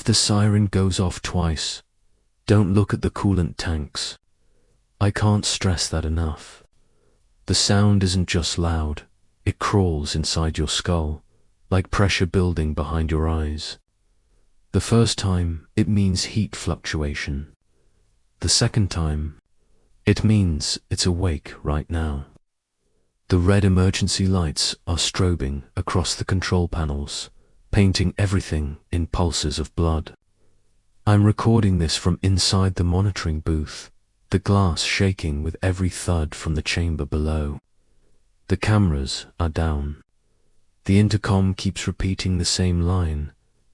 the siren goes off twice, don't look at the coolant tanks. I can't stress that enough. The sound isn't just loud, it crawls inside your skull, like pressure building behind your eyes. The first time, it means heat fluctuation. The second time, it means it's awake right now. The red emergency lights are strobing across the control panels, painting everything in pulses of blood. I'm recording this from inside the monitoring booth, the glass shaking with every thud from the chamber below. The cameras are down. The intercom keeps repeating the same line.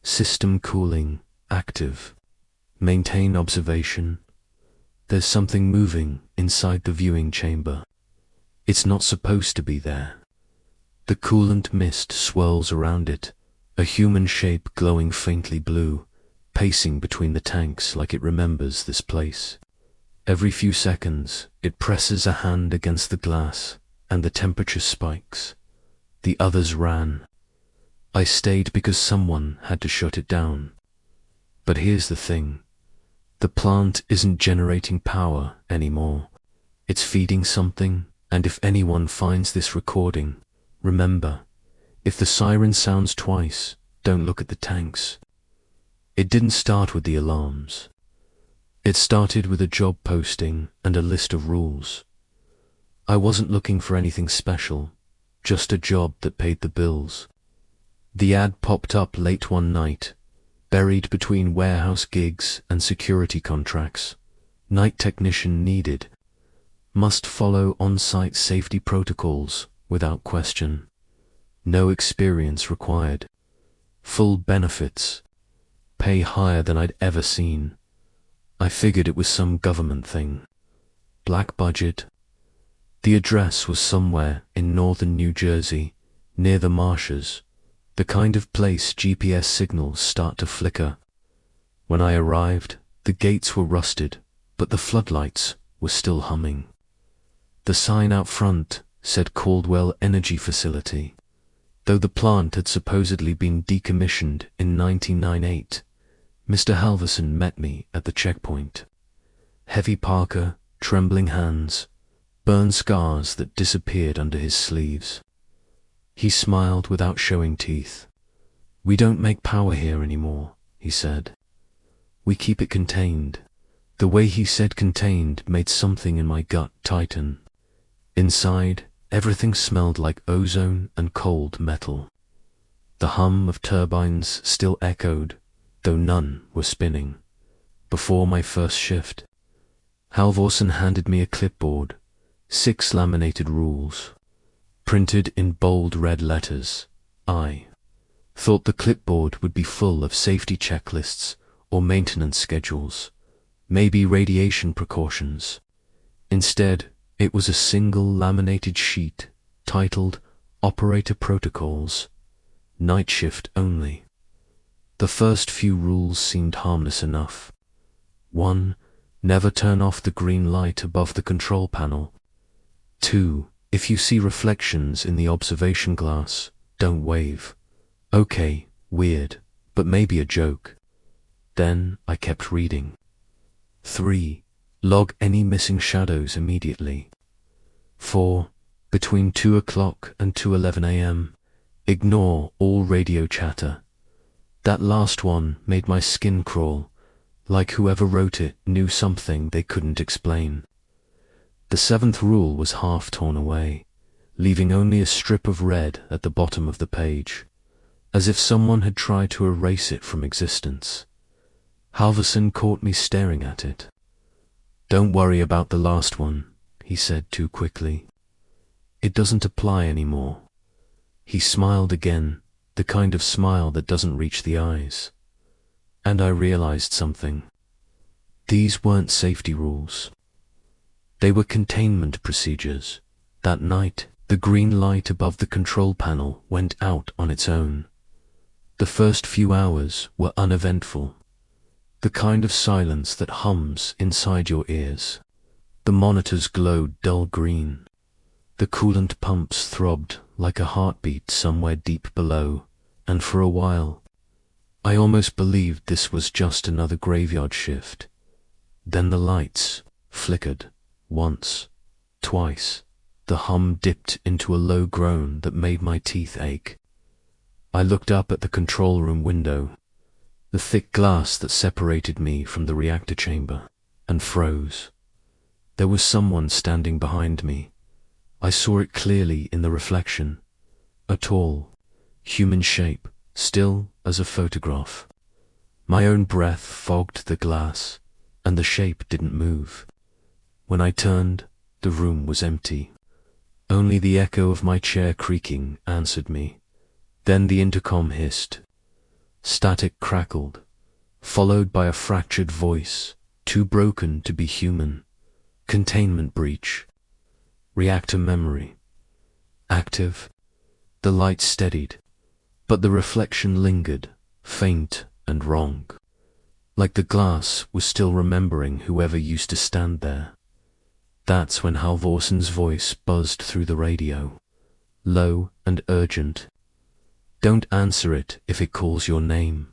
System cooling, active. Maintain observation. There's something moving inside the viewing chamber. It's not supposed to be there. The coolant mist swirls around it, a human shape glowing faintly blue, pacing between the tanks like it remembers this place. Every few seconds, it presses a hand against the glass, and the temperature spikes. The others ran. I stayed because someone had to shut it down. But here's the thing. The plant isn't generating power anymore. It's feeding something, and if anyone finds this recording, remember, if the siren sounds twice, don't look at the tanks. It didn't start with the alarms. It started with a job posting and a list of rules. I wasn't looking for anything special, just a job that paid the bills. The ad popped up late one night, buried between warehouse gigs and security contracts. Night technician needed. Must follow on-site safety protocols without question. No experience required. Full benefits. Pay higher than I'd ever seen. I figured it was some government thing. Black budget. The address was somewhere in northern New Jersey, near the marshes, the kind of place GPS signals start to flicker. When I arrived, the gates were rusted, but the floodlights were still humming. The sign out front said Caldwell Energy Facility, though the plant had supposedly been decommissioned in 1998. Mr. Halverson met me at the checkpoint. Heavy parka, trembling hands, burn scars that disappeared under his sleeves. He smiled without showing teeth. "We don't make power here anymore," he said. "We keep it contained." The way he said contained made something in my gut tighten. Inside, everything smelled like ozone and cold metal. The hum of turbines still echoed, though none were spinning. Before my first shift, Halvorsen handed me a clipboard, 6 laminated rules, printed in bold red letters. I thought the clipboard would be full of safety checklists or maintenance schedules, maybe radiation precautions. Instead, it was a single laminated sheet titled Operator Protocols, Night Shift Only. The first few rules seemed harmless enough. 1. Never turn off the green light above the control panel. 2. If you see reflections in the observation glass, don't wave. Okay, weird, but maybe a joke. Then I kept reading. 3. Log any missing shadows immediately. 4. Between 2 o'clock and 2:11 a.m., ignore all radio chatter. That last one made my skin crawl, like whoever wrote it knew something they couldn't explain. The 7th rule was half torn away, leaving only a strip of red at the bottom of the page, as if someone had tried to erase it from existence. Halverson caught me staring at it. "Don't worry about the last one," he said too quickly. "It doesn't apply anymore." He smiled again, the kind of smile that doesn't reach the eyes. And I realized something. These weren't safety rules. They were containment procedures. That night, the green light above the control panel went out on its own. The first few hours were uneventful. The kind of silence that hums inside your ears. The monitors glowed dull green. The coolant pumps throbbed like a heartbeat somewhere deep below, and for a while, I almost believed this was just another graveyard shift. Then the lights flickered, once, twice. The hum dipped into a low groan that made my teeth ache. I looked up at the control room window, the thick glass that separated me from the reactor chamber, and froze. There was someone standing behind me. I saw it clearly in the reflection. A tall, human shape, still as a photograph. My own breath fogged the glass, and the shape didn't move. When I turned, the room was empty. Only the echo of my chair creaking answered me. Then the intercom hissed. Static crackled, followed by a fractured voice, too broken to be human. Containment breach. Reactor memory. Active. The light steadied, but the reflection lingered, faint and wrong. Like the glass was still remembering whoever used to stand there. That's when Halvorson's voice buzzed through the radio, low and urgent. Don't answer it if it calls your name.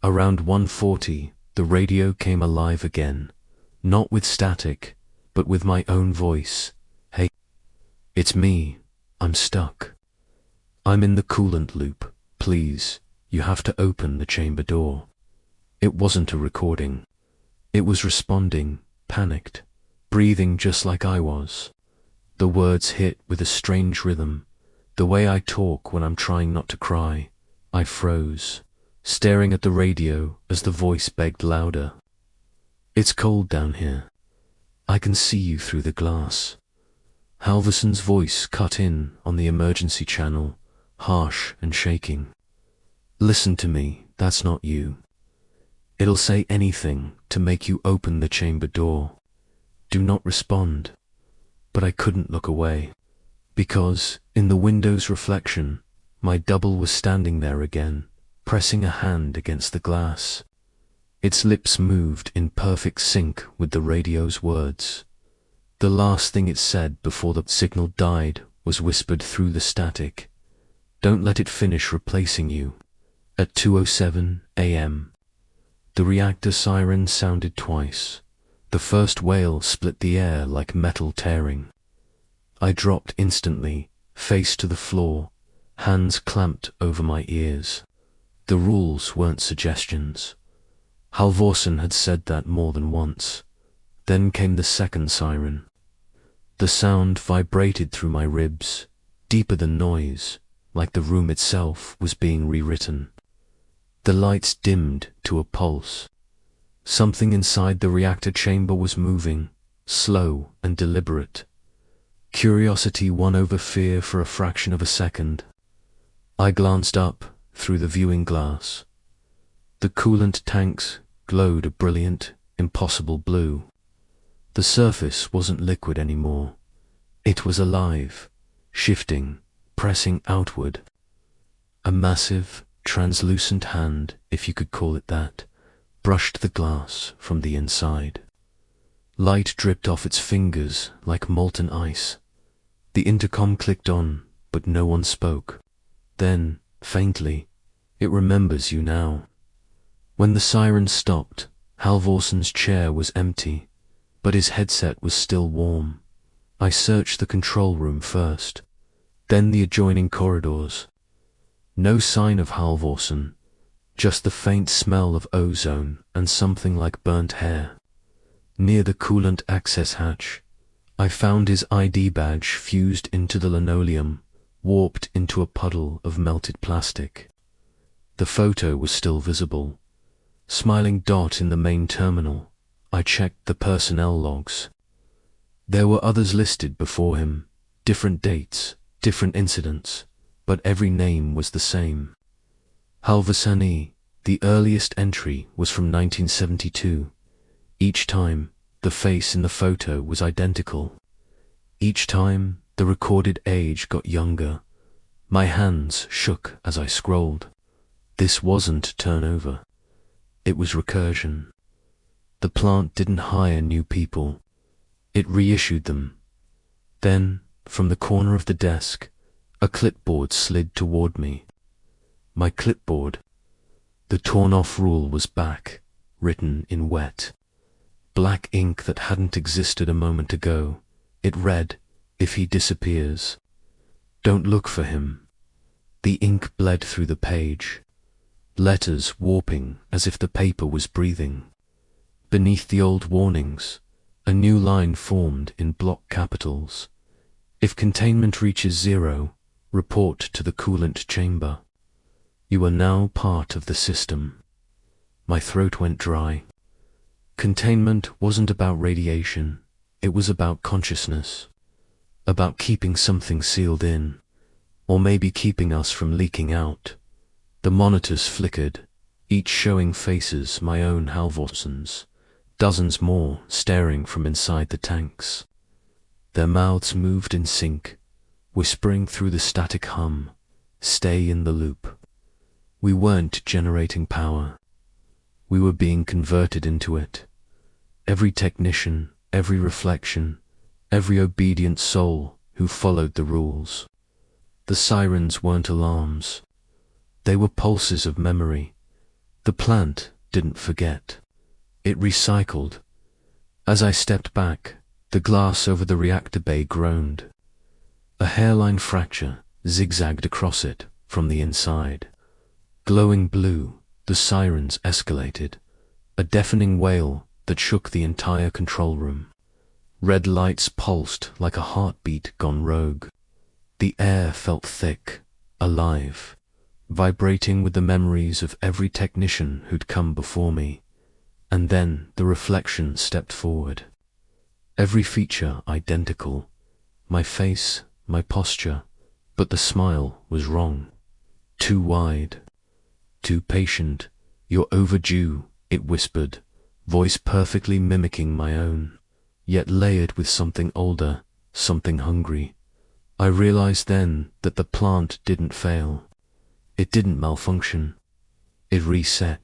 Around 1:40, the radio came alive again, not with static, but with my own voice. Hey, it's me. I'm stuck. I'm in the coolant loop. Please, you have to open the chamber door. It wasn't a recording. It was responding, panicked, breathing just like I was. The words hit with a strange rhythm, the way I talk when I'm trying not to cry. I froze, staring at the radio as the voice begged louder. It's cold down here. I can see you through the glass. Halvorson's voice cut in on the emergency channel, harsh and shaking. Listen to me, that's not you. It'll say anything to make you open the chamber door. Do not respond. But I couldn't look away, because, in the window's reflection, my double was standing there again, pressing a hand against the glass. Its lips moved in perfect sync with the radio's words. The last thing it said before the signal died was whispered through the static. Don't let it finish replacing you. At 2:07 a.m. The reactor siren sounded twice. The first wail split the air like metal tearing. I dropped instantly, face to the floor, hands clamped over my ears. The rules weren't suggestions. Halvorson had said that more than once. Then came the second siren. The sound vibrated through my ribs, deeper than noise, like the room itself was being rewritten. The lights dimmed to a pulse. Something inside the reactor chamber was moving, slow and deliberate. Curiosity won over fear for a fraction of a second. I glanced up through the viewing glass. The coolant tanks glowed a brilliant, impossible blue. The surface wasn't liquid anymore. It was alive, shifting, pressing outward. A massive, translucent hand, if you could call it that, brushed the glass from the inside. Light dripped off its fingers like molten ice. The intercom clicked on, but no one spoke. Then, faintly, it remembers you now. When the siren stopped, Halvorson's chair was empty, but his headset was still warm. I searched the control room first, then the adjoining corridors. No sign of Halvorson, just the faint smell of ozone and something like burnt hair. Near the coolant access hatch, I found his ID badge fused into the linoleum, warped into a puddle of melted plastic. The photo was still visible. Smiling dot in the main terminal. I checked the personnel logs. There were others listed before him, different dates, different incidents, but every name was the same. Halvorsani, the earliest entry, was from 1972. Each time, the face in the photo was identical. Each time, the recorded age got younger. My hands shook as I scrolled. This wasn't turnover. It was recursion. The plant didn't hire new people. It reissued them. Then, from the corner of the desk, a clipboard slid toward me. My clipboard. The torn-off rule was back, written in wet, black ink that hadn't existed a moment ago. It read, "If he disappears, don't look for him." The ink bled through the page, letters warping as if the paper was breathing. Beneath the old warnings, a new line formed in block capitals. "If containment reaches 0, report to the coolant chamber. You are now part of the system." My throat went dry. Containment wasn't about radiation, it was about consciousness, about keeping something sealed in, or maybe keeping us from leaking out. The monitors flickered, each showing faces my own Halvorsons, dozens more staring from inside the tanks. Their mouths moved in sync, whispering through the static hum, "Stay in the loop." We weren't generating power. We were being converted into it. Every technician, every reflection, every obedient soul who followed the rules. The sirens weren't alarms. They were pulses of memory. The plant didn't forget. It recycled. As I stepped back, the glass over the reactor bay groaned. A hairline fracture zigzagged across it from the inside. Glowing blue, the sirens escalated, a deafening wail that shook the entire control room. Red lights pulsed like a heartbeat gone rogue. The air felt thick, alive, vibrating with the memories of every technician who'd come before me. And then the reflection stepped forward. Every feature identical, my face, my posture, but the smile was wrong. Too wide, too patient. "You're overdue," it whispered, voice perfectly mimicking my own, yet layered with something older, something hungry. I realized then that the plant didn't fail. It didn't malfunction. It reset.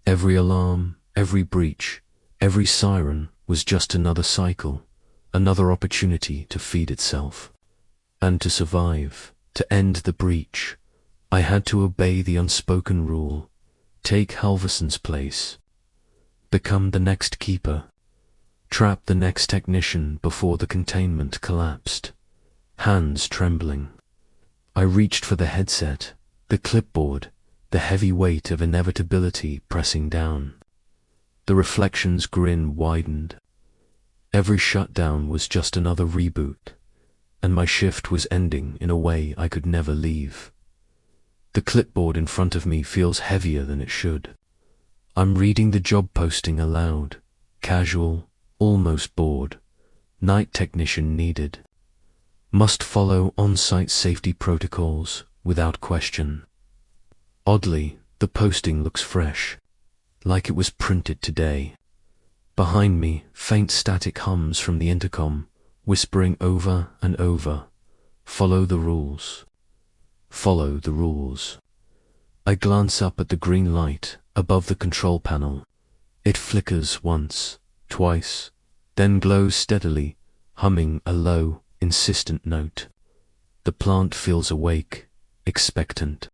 Every alarm, every breach, every siren was just another cycle, another opportunity to feed itself. And to survive, to end the breach, I had to obey the unspoken rule: take Halvorson's place, become the next keeper, trap the next technician before the containment collapsed. Hands trembling, I reached for the headset, the clipboard, the heavy weight of inevitability pressing down. The reflection's grin widened. Every shutdown was just another reboot, and my shift was ending in a way I could never leave. The clipboard in front of me feels heavier than it should. I'm reading the job posting aloud, casual, almost bored. Night technician needed. Must follow on-site safety protocols without question. Oddly, the posting looks fresh, like it was printed today. Behind me, faint static hums from the intercom, whispering over and over, "Follow the rules. Follow the rules." I glance up at the green light above the control panel. It flickers once, twice, then glows steadily, humming a low, insistent note. The plant feels awake, expectant.